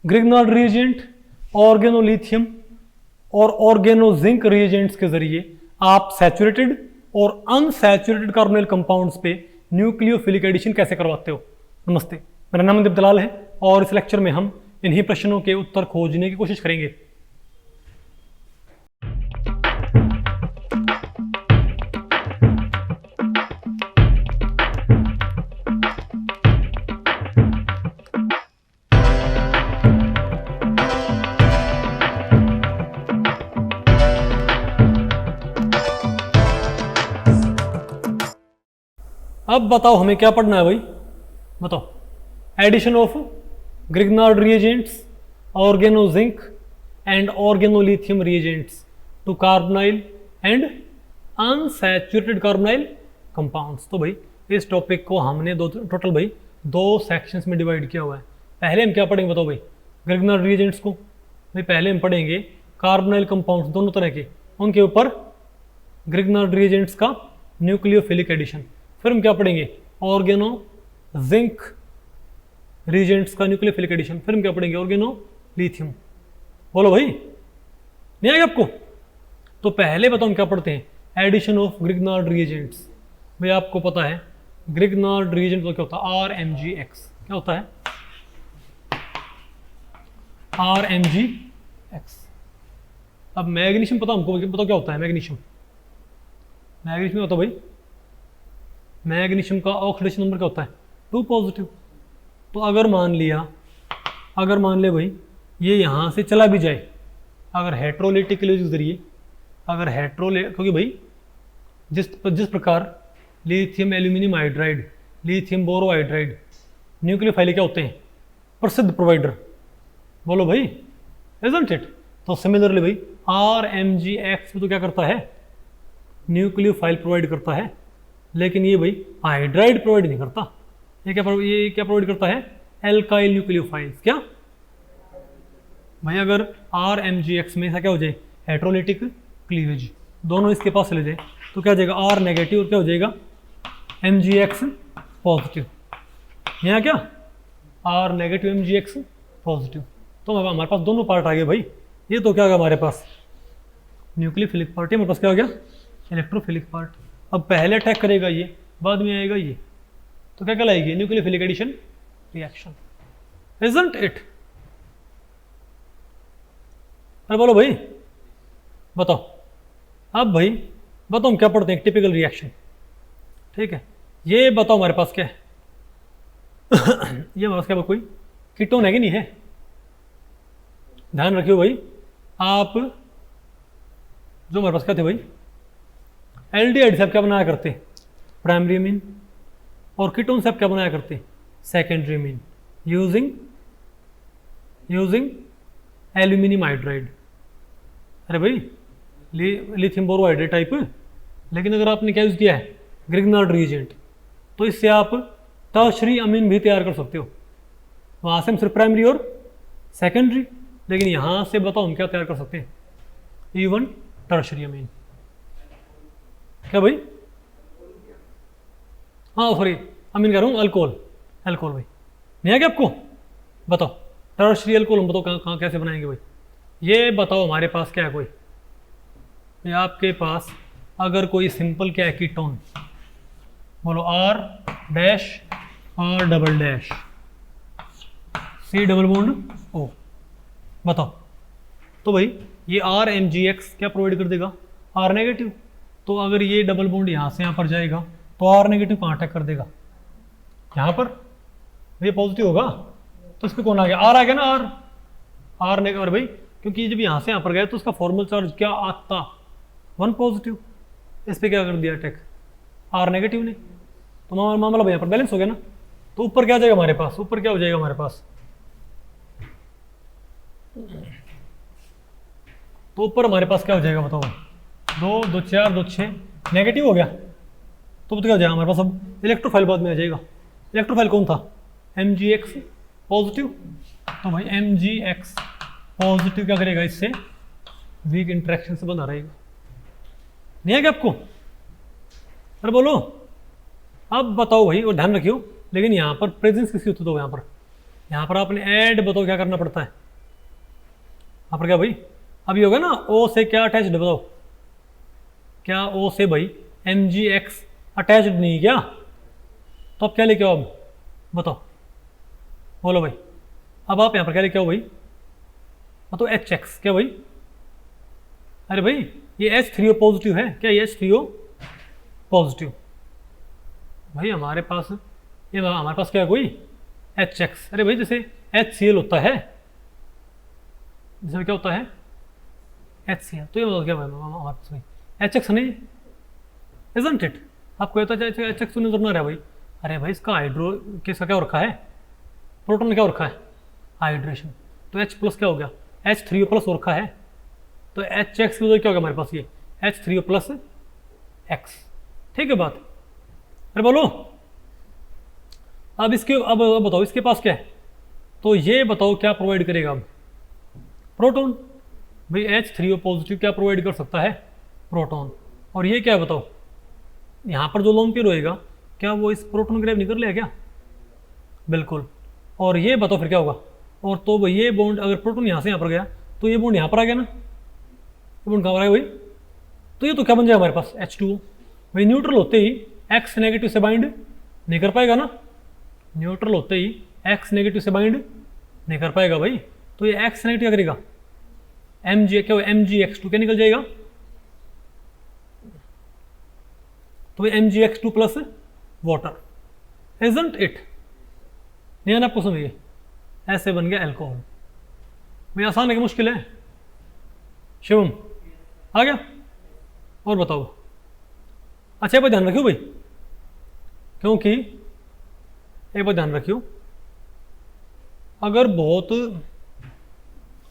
Grignard reagent, organolithium और ऑर्गेनोजिंक reagents के जरिए आप सैचुरेटेड और अनसैचुरेटेड कार्बोनिल कंपाउंड्स पे न्यूक्लियोफिलिक एडिशन कैसे करवाते हो। नमस्ते, मेरा नाम दीप दलाल है और इस लेक्चर में हम इन्हीं प्रश्नों के उत्तर खोजने की कोशिश करेंगे। अब बताओ हमें क्या पढ़ना है भाई, बताओ। Addition of Grignard reagents, organozinc and organolithium reagents to carbonyl and unsaturated carbonyl compounds. तो भाई इस टॉपिक को हमने टोटल दो सेक्शंस में डिवाइड किया हुआ है। पहले हम क्या पढ़ेंगे बताओ भाई, ग्रिग्नार्ड रिएजेंट्स को भाई पहले हम पढ़ेंगे कार्बोनाइल कंपाउंड्स दोनों तरह के, उनके ऊपर ग्रिग्नार्ड रिएजेंट्स का न्यूक्लियोफिलिक एडिशन। फिर हम क्या पढ़ेंगे, ऑर्गेनो जिंक रिएजेंट्स का न्यूक्लियोफिलिक एडिशन। फिर हम क्या पढ़ेंगे, ऑर्गेनो लिथियम। बोलो भाई, नहीं आएगा आपको? तो पहले बताओ हम क्या पढ़ते हैं, एडिशन ऑफ ग्रिग्नार्ड रिएजेंट्स। भाई आपको पता है ग्रिग्नार्ड रिएजेंट तो क्या होता है, RMgX। क्या होता है, RMgX। अब मैग्नीशियम पता हमको, बताओ क्या होता है मैग्नीशियम। मैग्नीशियम होता है भाई, मैग्नीशियम का ऑक्सीडेशन नंबर क्या होता है, 2 पॉजिटिव। तो अगर मान ले भाई ये यहाँ से चला भी जाए, अगर हेट्रोलिटिक के जरिए, अगर क्योंकि भाई जिस प्रकार lithium aluminium hydride, lithium borohydride nucleophile क्या होते हैं, प्रसिद्ध प्रोवाइडर। बोलो भाई, इजंट इट? तो सिमिलरली भाई RMgX भी तो क्या करता है, न्यूक्लियोफाइल प्रोवाइड करता है, लेकिन ये भाई हाइड्राइड प्रोवाइड नहीं करता। ये क्या प्रोवाइड करता है, एल्काइल न्यूक्लियोफाइल्स। क्या भाई, अगर RMgX में ऐसा क्या हो जाए, हेट्रोलिटिक क्लीवेज दोनों इसके पास चले जाए तो क्या हो जाएगा, R नेगेटिव और क्या हो जाएगा, MgX पॉजिटिव। यहाँ क्या, R नेगेटिव MgX पॉजिटिव। तो हमारे पास दोनों पार्ट आ गए भाई। ये तो क्या होगा हमारे पास, न्यूक्लियोफिलिक पार्ट, हमारे पास क्या हो गया, इलेक्ट्रोफिलिक पार्ट। अब पहले अटैक करेगा ये, बाद में आएगा ये, तो क्या कहलाएगी, nucleophilic addition reaction. Isn't it? अरे बोलो भाई, बताओ। अब भाई बताओ हम क्या पढ़ते हैं, टिपिकल रिएक्शन। ठीक है, ये बताओ हमारे पास क्या है ये हमारे पास क्या कोई कीटोन है कि नहीं है, ध्यान रखियो भाई। आप जो हमारे पास क्या थे भाई, एल्डिहाइड से आप क्या बनाया करते हैं, प्राइमरी अमीन, और कीटोन से आप क्या बनाया करते हैं, secondary amine, using aluminium hydride. अरे भाई लिथियम बोरोहाइड्रेट टाइप। लेकिन अगर आपने क्या यूज़ किया है, ग्रिग्नार्ड रिएजेंट, तो इससे आप टर्शरी अमीन भी तैयार कर सकते हो। वहाँ से हम सिर्फ प्राइमरी और सेकेंडरी, लेकिन यहाँ से बताओ हम क्या तैयार कर सकते हैं, इवन टर्शरी अमीन। क्या भाई, हाँ सॉरी अमीन कह रहा हूँ, अल्कोहल भाई। नहीं आ गया आपको? बताओ टर्शरी अल्कोहल हम बताओ कहाँ कैसे बनाएंगे भाई। ये बताओ हमारे पास क्या है, कोई ये आपके पास अगर कोई सिंपल क्या है, कीटोन, बोलो R dash R double dash C double bond O। बताओ तो भाई ये RMgX क्या प्रोवाइड कर देगा, R नेगेटिव। तो अगर ये डबल बॉन्ड यहाँ से यहाँ पर जाएगा तो R नेगेटिव कहाँ अटैक कर देगा, यहाँ पर। ये पॉजिटिव होगा तो इस पर कौन आ गया, R आ गया ना, R नेगेटिव भाई, क्योंकि जब यहाँ से यहाँ पर गया तो उसका फॉर्मल चार्ज क्या आता, 1 पॉजिटिव। इस पर क्या कर दिया अटैक, R नेगेटिव ने। तो मामला भाई यहाँ पर बैलेंस हो गया ना। तो ऊपर क्या जाएगा हमारे पास, ऊपर क्या हो जाएगा हमारे पास, तो ऊपर हमारे पास क्या हो जाएगा बताओ, 2 2 4 2 6 नेगेटिव हो गया। तो क्या हो जाएगा हमारे पास, अब इलेक्ट्रोफाइल बाद में आ जाएगा। इलेक्ट्रोफाइल कौन था, MgX पॉजिटिव। तो भाई MgX पॉजिटिव क्या करेगा, इससे वीक इंटरेक्शन से बना रहेगा। नहीं है क्या आपको? अरे बोलो, अब बताओ भाई, और ध्यान रखियो, लेकिन यहाँ पर प्रेजेंस किसकी होती है, तो यहाँ पर यहाँ पर आपने ऐड बताओ क्या करना पड़ता है, यहाँ पर क्या भाई, अब ये होगा ना ओ से क्या अटैच्ड बताओ, क्या ओ से भाई एम जी एक्स अटैच्ड नहीं क्या, तो अब क्या लेके आओ, अब बताओ, बोलो भाई, अब आप यहाँ पर क्या लेके आओ भाई, तो एच एक्स क्या भाई, अरे भाई ये H3O पॉजिटिव है क्या, ये H3O पॉजिटिव, भाई हमारे पास ये हमारे पास क्या है कोई HX, अरे भाई जैसे HCl होता है, जैसे क्या होता है HCl, तो ये बताओ क्या भाई हमारे पास भाई HX नहीं, इजंट इट, आपको कहता है HX तो नजर ना रहा भाई, अरे भाई इसका हाइड्रो किसका क्या हो रखा है, प्रोटॉन ने क्या हो रखा है हाइड्रेशन, तो H प्लस क्या हो गया H3O प्लस हो रखा है, तो HX की वजह क्या होगा हमारे पास ये H3O प्लस X, ठीक है बात, अरे बोलो अब इसके अब बताओ इसके पास क्या है, तो ये बताओ क्या प्रोवाइड करेगा अब, प्रोटॉन, भाई H3O पॉजिटिव क्या प्रोवाइड कर सकता है, प्रोटॉन, और ये क्या है बताओ, यहाँ पर जो लोन पेयर होएगा क्या वो इस प्रोटॉन ग्रैब नहीं कर लिया क्या, बिल्कुल, और ये बताओ फिर क्या होगा, और तो भाई ये बॉन्ड अगर प्रोटॉन यहाँ से यहाँ पर गया तो ये बॉन्ड यहाँ पर आ गया ना, ये बॉन्ड कहाँ पर आ गया भाई, तो ये तो क्या बन जाएगा हमारे पास H2O, भाई न्यूट्रल होते ही X नेगेटिव से बाइंड नहीं कर पाएगा ना, न्यूट्रल होते ही X नेगेटिव से बाइंड नहीं कर पाएगा भाई, तो ये X नेगेटिव क्या करेगा Mg क्या MgX2 क्या निकल जाएगा, तो ये MgX2 plus water, isn't it, नहीं आना आपको समझिए, ऐसे बन गया एल्कोहल, भाई आसान है कि मुश्किल है, शिवम आ गया, और बताओ, अच्छा एक बात ध्यान रखियो भाई, क्योंकि एक बात ध्यान रखियो, अगर बहुत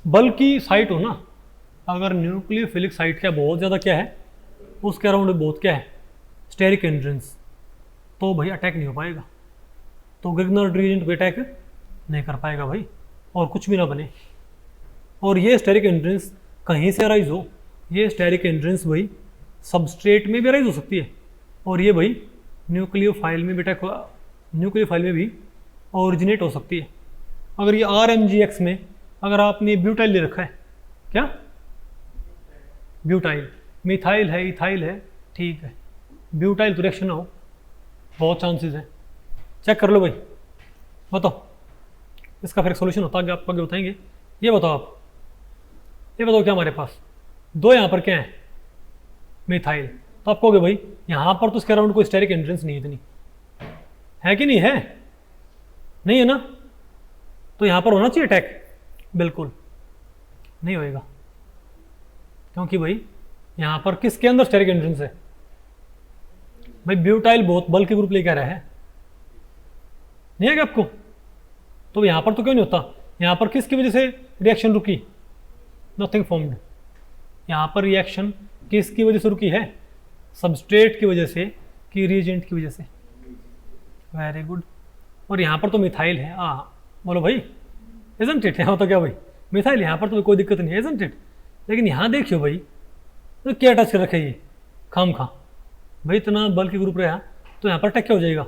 बल्कि साइट हो ना, अगर न्यूक्लियोफिलिक साइट क्या बहुत ज़्यादा क्या है, उसके अराउंड बहुत क्या है स्टेरिक एंड्रेंस, तो भाई अटैक नहीं हो पाएगा, तो ग्रिग्नर रीजेंट पे अटैक नहीं कर पाएगा भाई, और कुछ भी ना बने, और ये स्टेरिक एंड्रेंस कहीं से अराइज हो, ये स्टेरिक एंड्रेंस भाई सबस्ट्रेट में भी अराइज हो सकती है, और ये भाई न्यूक्लियोफाइल में भी अटैक, न्यूक्लियोफाइल में भी ओरिजिनेट हो सकती है, अगर ये RMGX में अगर आपने ब्यूटाइल ले रखा है, क्या ब्यूटाइल, मिथाइल है इथाइल है, ठीक है, ब्यूटाइल तो रिएक्शन ना हो, बहुत चांसेस हैं, चेक कर लो भाई, बताओ इसका फिर सोल्यूशन होता है आगे आपको आगे बताएंगे, ये बताओ आप, ये बताओ क्या हमारे पास दो यहाँ पर क्या है मिथाइल, तो आप कहोगे भाई यहाँ पर तो इसके अराउंड कोई स्टेरिक एंट्रेंस नहीं है, इतनी है कि नहीं है, नहीं है ना, तो यहाँ पर होना चाहिए अटैक, बिल्कुल नहीं होएगा, क्योंकि भाई यहाँ पर किसके अंदर स्टेरिक एंट्रेंस है, भाई ब्यूटाइल बहुत बल्कि ग्रुप लेकर आ रहा है, नहीं है क्या आपको, तो यहाँ पर तो क्यों नहीं होता, यहाँ पर किसकी वजह से रिएक्शन रुकी, नथिंग फॉर्म्ड, यहाँ पर रिएक्शन किसकी वजह से रुकी है, सबस्ट्रेट की वजह से कि रिएजेंट की वजह से, वेरी गुड, और यहाँ पर तो मिथाइल है, बोलो भाई इजंट इट, यहाँ तो क्या भाई मिथाइल, यहाँ पर तो कोई दिक्कत नहीं है, इजंट इट, लेकिन यहाँ देखियो भाई तो क्या टच कर रखे ये खाम खा, भाई इतना बल्कि ग्रुप रहा तो यहाँ पर अटैक क्या हो जाएगा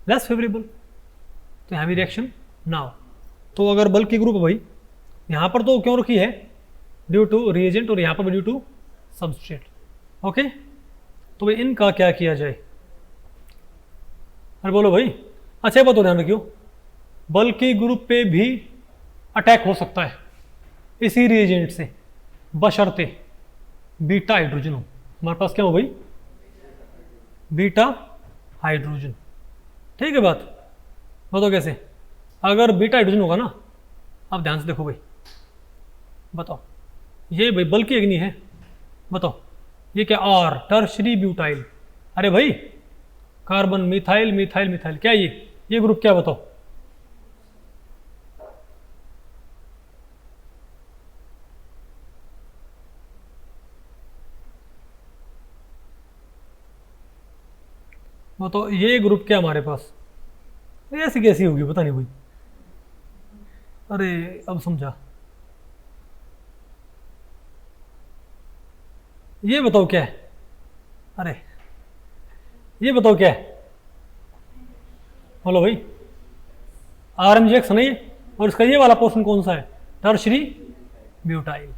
लेस फेवरेबल, तो यहाँ भी रिएक्शन ना हो, तो अगर बल्कि ग्रुप भाई यहाँ पर तो क्यों रखी है ड्यू टू रिएजेंट, और यहाँ पर ड्यू टू सबस्ट्रेट, ओके, तो भाई इनका क्या किया जाए, अरे बोलो भाई, अच्छा बात ध्यान रखियो, बल्कि ग्रुप पे भी अटैक हो सकता है इसी रिएजेंट से, बशर्ते बीटा हाइड्रोजन हो, हमारे पास क्या हो भाई बीटा हाइड्रोजन, ठीक है बात, बताओ कैसे, अगर बीटा हाइड्रोजन होगा ना, आप ध्यान से देखो भाई, बताओ ये भाई बल्कि अग्नि है, बताओ ये क्या R टर्शरी ब्यूटाइल, अरे भाई कार्बन मिथाइल मिथाइल मिथाइल, क्या ये ग्रुप क्या बताओ, बताओ ये ग्रुप क्या हमारे पास, ऐसी कैसी होगी पता नहीं भाई, अरे अब समझा, ये बताओ क्या है, अरे ये बताओ क्या है, बोलो भाई RMGX नहीं, और इसका ये वाला पोर्शन कौन सा है, टर्शरी ब्यूटाइल।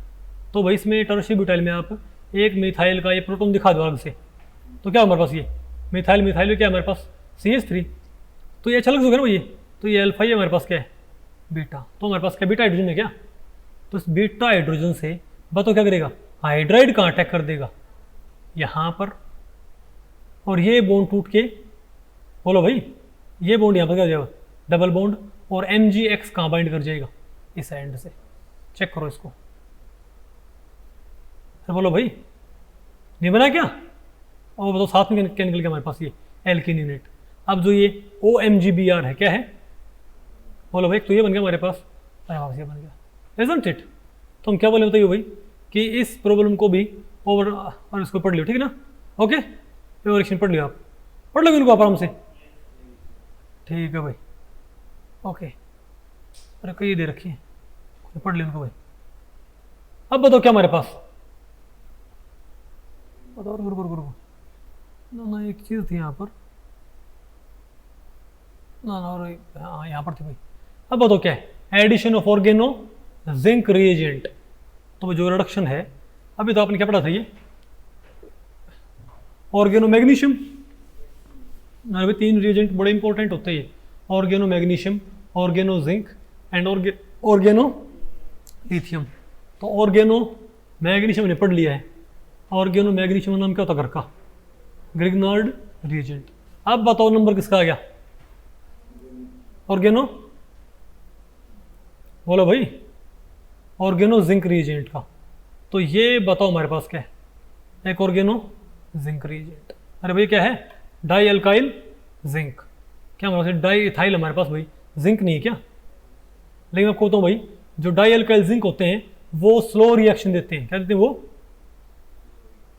तो भाई इसमें टर्शरी ब्यूटाइल में आप एक मिथाइल का ये प्रोटॉन दिखा दो अलग से, तो क्या हमारे पास ये मिथाइल मिथाइल में क्या हमारे पास CH3, तो ये अच्छा लग जाएगा ना ये, तो ये अल्फा, ये हमारे पास क्या है बीटा, तो हमारे पास क्या बीटा हाइड्रोजन है क्या, तो इस बीटा हाइड्रोजन से बताओ क्या करेगा, हाइड्राइड का अटैक कर देगा यहाँ पर, और ये बॉन्ड टूट के, बोलो भाई ये बॉन्ड यहाँ पर क्या हो जाएगा डबल बॉन्ड, और MgX कहाँ बाइंड कर जाएगा, इस एंड से, चेक करो इसको, तो बोलो भाई नहीं बना क्या, और बताओ साथ में क्या निकल गया हमारे पास, ये एल्कीन यूनिट। अब जो ये OMGBr है क्या है, बोलो भाई तो ये बन गया हमारे पास, अरे वापस ये बन गया, इजंट इट। तो हम क्या बोले बताइए भाई कि इस प्रॉब्लम को भी ओवर और इसको पढ़ लियो, ठीक है ना, ओके रिएक्शन पढ़ लियो, आप पढ़ लो इनको आप आराम से, ठीक है भाई, ओके। अरे कई दे रखी है, पढ़ लियो इनको भाई। अब बताओ क्या हमारे पास, बताओ गुरु ना एक चीज़ थी यहाँ पर, ना और हाँ यहाँ पर थी भाई। अब बताओ क्या है, addition of organo zinc reagent, तो जो रिडक्शन है अभी तो आपने क्या पढ़ा था, ये ऑर्गेनो मैग्नीशियम, अभी 3 रिएजेंट बड़े इंपॉर्टेंट होते हैं, organo magnesium, organo zinc and organo lithium. तो ऑर्गेनो मैग्नीशियम ने पढ़ लिया है, ऑर्गेनो मैग्नीशियम नाम क्या होता है घर का, ग्रिग्नार्ड रिएजेंट। अब बताओ नंबर किसका आ गया, ऑर्गेनो, बोलो भाई ऑर्गेनो जिंक रिएजेंट का। तो ये बताओ हमारे पास क्या है, एक ऑर्गेनो जिंक रिएजेंट, अरे भाई क्या है डाई अल्काइल जिंक, क्या हमारे पास डाई इथाइल हमारे पास भाई, जिंक नहीं है क्या, लेकिन आपको बताऊँ भाई जो डाई अल्काइल जिंक होते हैं वो स्लो रिएक्शन देते हैं, क्या देते हैं वो,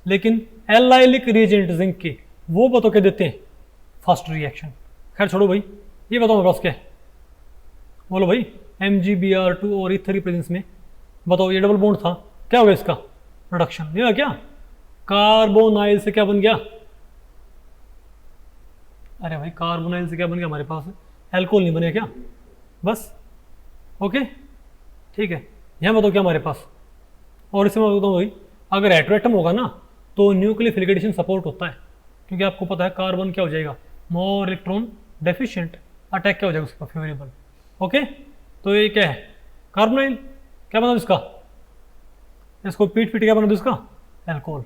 लेकिन एलाइलिक रिएजेंट जिंक के वो बताओ क्या देते हैं, फास्ट रिएक्शन। खैर छोड़ो भाई, ये बताओ हमारे पास क्या है, बोलो भाई MgBr2 और ईथर की प्रेजेंस में बताओ ये डबल बॉन्ड था, क्या हो गया इसका रिडक्शन, नहीं हुआ क्या, कार्बोनाइल से क्या बन गया, अरे भाई कार्बोनाइल से क्या बन गया हमारे पास, एल्कोहल नहीं बने क्या, बस ओके ठीक है। यहाँ बताओ क्या हमारे पास, और इसमें मैं बताऊँ भाई अगर एटोएटम होगा ना तो न्यूक्लियोफिलिक एडिशन सपोर्ट होता है, क्योंकि आपको पता है कार्बन क्या हो जाएगा मोर इलेक्ट्रॉन डेफिशिएंट, अटैक क्या हो जाएगा उसका फेवरेबल, ओके। तो ये क्या है कार्बोनाइल, क्या बना इसका, इसको पीट क्या बना दो इसका एल्कोहल,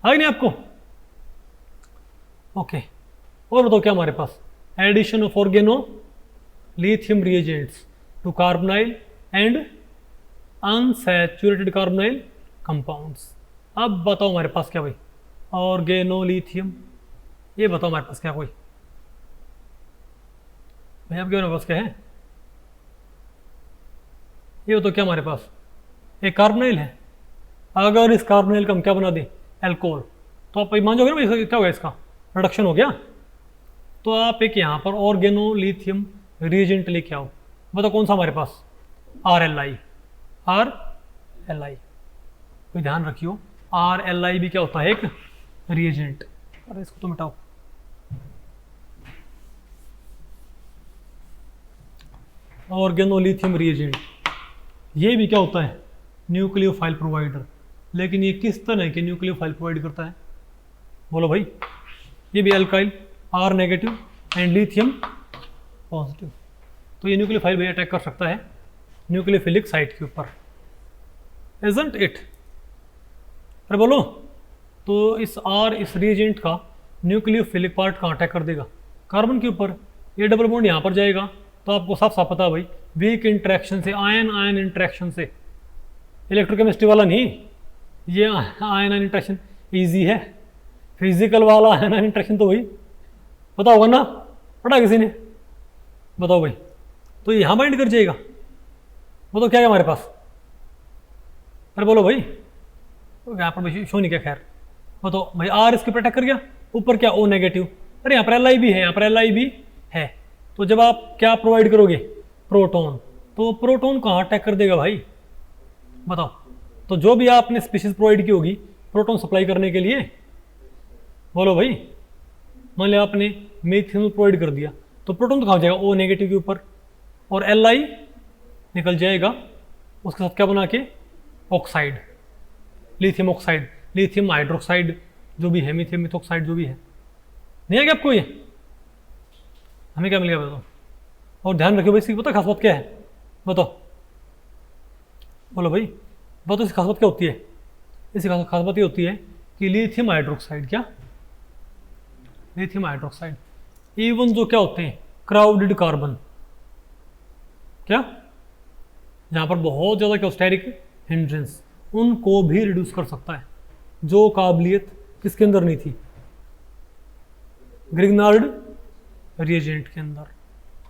आ नहीं आपको, ओके। और बताओ क्या हमारे पास, addition of organolithium reagents to carbonyl and unsaturated carbonyl compounds. अब बताओ हमारे पास क्या भाई, ऑर्गेनो लिथियम, ये बताओ हमारे पास क्या कोई भैया, क्या हमारे पास क्या है, ये बताओ क्या हमारे पास, एक कार्बोनाइल है, अगर इस कार्बोनाइल का हम क्या बना दें एल्कोहल, तो आप मान जाओगे ना भाई क्या हो गया, इसका रिडक्शन हो गया। तो आप एक यहाँ पर ऑर्गेनो लिथियम रिएजेंट लेके आओ, बताओ कौन सा हमारे पास, RLI, कोई ध्यान रखियो RLI भी क्या होता है एक रिएजेंट, अरे इसको तो मिटाओ, ऑर्गेनोलिथियम रिएजेंट, ये भी क्या होता है न्यूक्लियोफाइल प्रोवाइडर, लेकिन ये किस तरह के न्यूक्लियोफाइल प्रोवाइड करता है, बोलो भाई, ये भी alkyl R negative and lithium positive, तो ये न्यूक्लियोफाइल भी अटैक कर सकता है न्यूक्लियोफिलिक साइट के ऊपर, इजंट इट। अरे बोलो, तो इस रिएजेंट का न्यूक्लियोफिलिक पार्ट कहाँ अटैक कर देगा, कार्बन के ऊपर, ये डबल बॉन्ड यहाँ पर जाएगा, तो आपको साफ साफ पता है भाई वीक इंट्रैक्शन से, आयन आयन इंट्रैक्शन से, इलेक्ट्रोकेमिस्ट्री वाला नहीं, ये आयन आयन इंट्रैक्शन ईजी है, फिजिकल वाला आयन आयन इंट्रैक्शन तो भाई पता होगा ना, पढ़ा किसी ने, बताओ भाई, तो यहाँ बाइंड कर जाएगा, वो तो क्या है हमारे पास, अरे बोलो भाई, तो यहाँ पर भाई शो नहीं क्या, खैर बताओ भाई R इसके पर अटैक कर गया, ऊपर क्या O नेगेटिव, अरे यहाँ पर Li भी है, यहाँ पर Li भी है, तो जब आप क्या प्रोवाइड करोगे प्रोटॉन, तो प्रोटॉन कहाँ अटैक कर देगा भाई, बताओ। तो जो भी आपने स्पीशीज प्रोवाइड की होगी प्रोटॉन सप्लाई करने के लिए, बोलो भाई, मान लिया आपने मीथेनॉल प्रोवाइड कर दिया, तो प्रोटॉन तो कहाँ जाएगा O नेगेटिव के ऊपर, और Li निकल जाएगा, उसके साथ क्या बना के oxide, lithium oxide, lithium hydroxide जो भी है, लिथियम मिथॉक्साइड जो भी है। नहीं है क्या आपको ये? हमें क्या मिल गया बताओ? और ध्यान रखियो भाई, इसकी पता खास बात क्या है? बताओ, बोलो भाई, बताओ इसकी खास बात क्या होती है? इसकी खास बात ये होती है कि लिथियम हाइड्रोक्साइड, क्या लिथियम हाइड्रोक्साइड इवन जो क्या होते हैं क्राउडेड कार्बन, क्या जहां पर बहुत ज़्यादा क्या स्टेरिक हिंड्रेंस, उनको भी रिड्यूस कर सकता है, जो काबिलियत किसके अंदर नहीं थी? ग्रिग्नार्ड रिएजेंट के अंदर।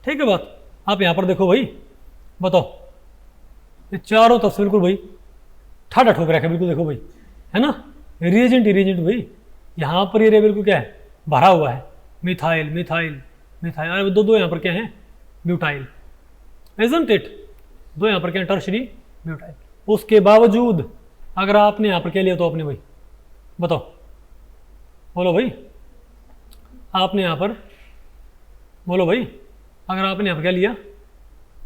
ठीक है बात? आप यहां पर देखो भाई, बताओ ये चारों तरफ से बिल्कुल भाई ठाठा ठोक रखा है, बिल्कुल देखो भाई, है ना, रिएजेंट रिएजेंट भाई। यहां पर ये बिल्कुल क्या है, भरा हुआ है, मिथाइल मिथाइल मिथाइल, अरे दो यहाँ पर क्या है, ब्यूटाइल, इजंट इट? दो यहाँ पर क्या है, टर्शरी ब्यूटाइल। उसके बावजूद अगर आपने यहाँ पर क्या लिया तो आपने भाई, बताओ, बोलो भाई, आपने यहाँ पर, बोलो भाई, अगर आपने यहाँ पर क्या लिया,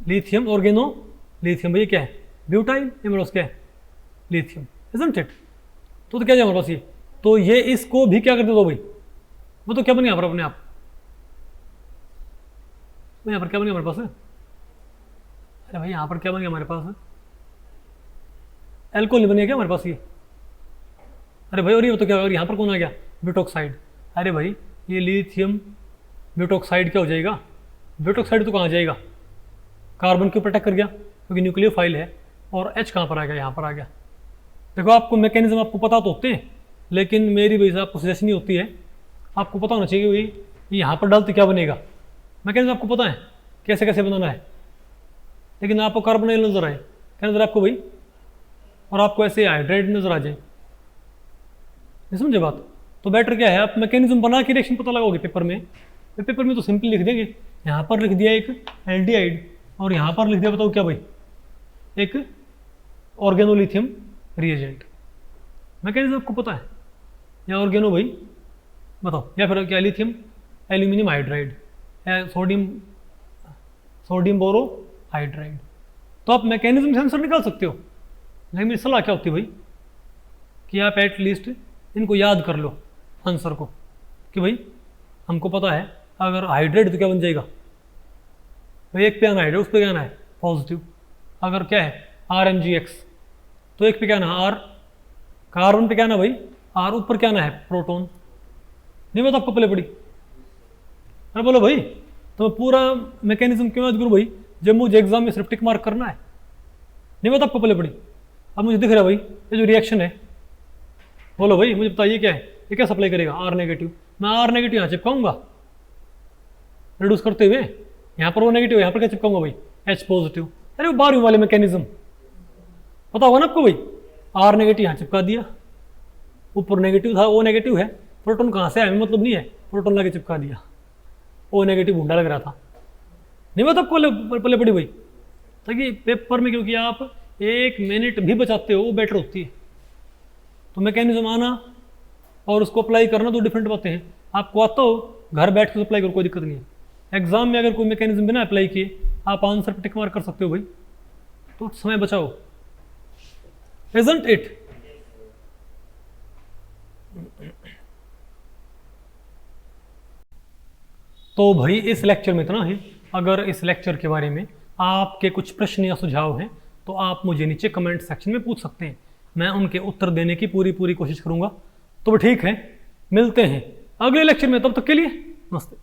लिथियम ऑर्गेनो, लिथियम भाई क्या है, ब्यूटाइल, ये मेरे पास क्या है, लिथियम, इजंट इट? तो क्या है हमारे पास ये, तो ये इसको भी क्या कर दे दो भाई, वो तो क्या बन गया यहाँ पर अपने आप, तो यहाँ पर क्या बन गया हमारे पास है? अरे भाई यहाँ पर क्या बन गया हमारे पास है? एल्कोहल बन गया क्या हमारे पास ये? अरे भाई, और ये तो क्या, और यहाँ पर कौन आ गया, ब्यूटॉक्साइड। अरे भाई ये लिथियम ब्यूटॉक्साइड क्या हो जाएगा, ब्यूटॉक्साइड तो कहाँ जाएगा, कार्बन के ऊपर अटैक कर गया, क्योंकि न्यूक्लियोफाइल है, और H कहाँ पर आ गया, यहाँ पर आ गया। देखो आपको मैकेनिज्म आपको पता तो होते हैं, लेकिन मेरी वजह से आपको सजेशन नहीं होती है, आपको पता होना चाहिए भाई यहाँ पर डालते क्या बनेगा, मैकेनिज्म आपको पता है कैसे कैसे बनाना है, लेकिन आपको कार्बोनाइल नजर आए, क्या नजर आपको भाई, और आपको ऐसे हाइड्रेट नजर आ जाए, समझे बात? तो बेटर क्या है, आप मैकेनिज्म बना के रिएक्शन पता लगाओगे पेपर में। पेपर में तो सिंपल लिख देंगे, यहाँ पर लिख दिया एक एल्डिहाइड, और यहाँ पर लिख दिया बताओ क्या भाई, एक ऑर्गेनोलिथियम रिएजेंट। मैकेनिज्म आपको पता है, या ऑर्गेनो भाई बताओ, या फिर क्या लिथियम एल्यूमिनियम हाइड्राइड, या सोडियम बोरो हाइड्राइड। तो आप मैकेनिज्म से आंसर निकाल सकते हो, लेकिन मेरी सलाह क्या होती है भाई कि आप एटलीस्ट इनको याद कर लो आंसर को, कि भाई हमको पता है अगर हाइड्रेट तो क्या बन जाएगा भाई, एक पे आना हाइड्रेट, उस पर क्या आना है पॉजिटिव, अगर क्या है RMgX तो एक पे क्या आना R, कार्बन पे क्या आना भाई R, ऊपर क्या आना है प्रोटॉन। नहीं बता आपको पहले पड़ी? अरे बोलो भाई, तो मैं पूरा मैकेनिज्म क्यों याद करूँ भाई, जब मुझे एग्जाम में सिर्फ टिक मार्क करना है? नहीं बता आपको पहले पड़ी? अब मुझे दिख रहा है भाई ये जो रिएक्शन है, बोलो भाई मुझे बताइए क्या है, ये क्या सप्लाई करेगा, R नेगेटिव, मैं R नेगेटिव यहाँ चिपकाऊंगा रिड्यूस करते हुए, यहाँ पर वो नेगेटिव, यहाँ पर क्या चिपकाऊंगा भाई H पॉजिटिव। अरे वो 12वीं वाले मैकेनिज्म पता होगा ना आपको भाई, R नेगेटिव यहाँ चिपका दिया, ऊपर नेगेटिव था, O नेगेटिव है, प्रोटॉन कहाँ से आया मतलब नहीं है, प्रोटॉन लाके चिपका दिया, O नेगेटिव ढूंढा लग रहा था। नहीं बता आपको पहले पड़ी भाई, ताकि पेपर में क्योंकि आप 1 मिनट भी बचाते हो वो बेटर होती है। तो मैकेनिज्म आना और उसको अप्लाई करना दो डिफरेंट बातें हैं। आपको आता हो घर बैठ के अप्लाई करो, कोई दिक्कत नहीं है। एग्जाम में अगर कोई मैकेनिज्म बिना अप्लाई किए आप आंसर पे टिक मार्क कर सकते हो भाई, तो समय बचाओ, इजंट इट? तो भाई इस लेक्चर में इतना ही। अगर इस लेक्चर के बारे में आपके कुछ प्रश्न या सुझाव हैं तो आप मुझे नीचे कमेंट सेक्शन में पूछ सकते हैं, मैं उनके उत्तर देने की पूरी कोशिश करूंगा। तो ठीक है, मिलते हैं अगले लेक्चर में, तब तक के लिए नमस्ते।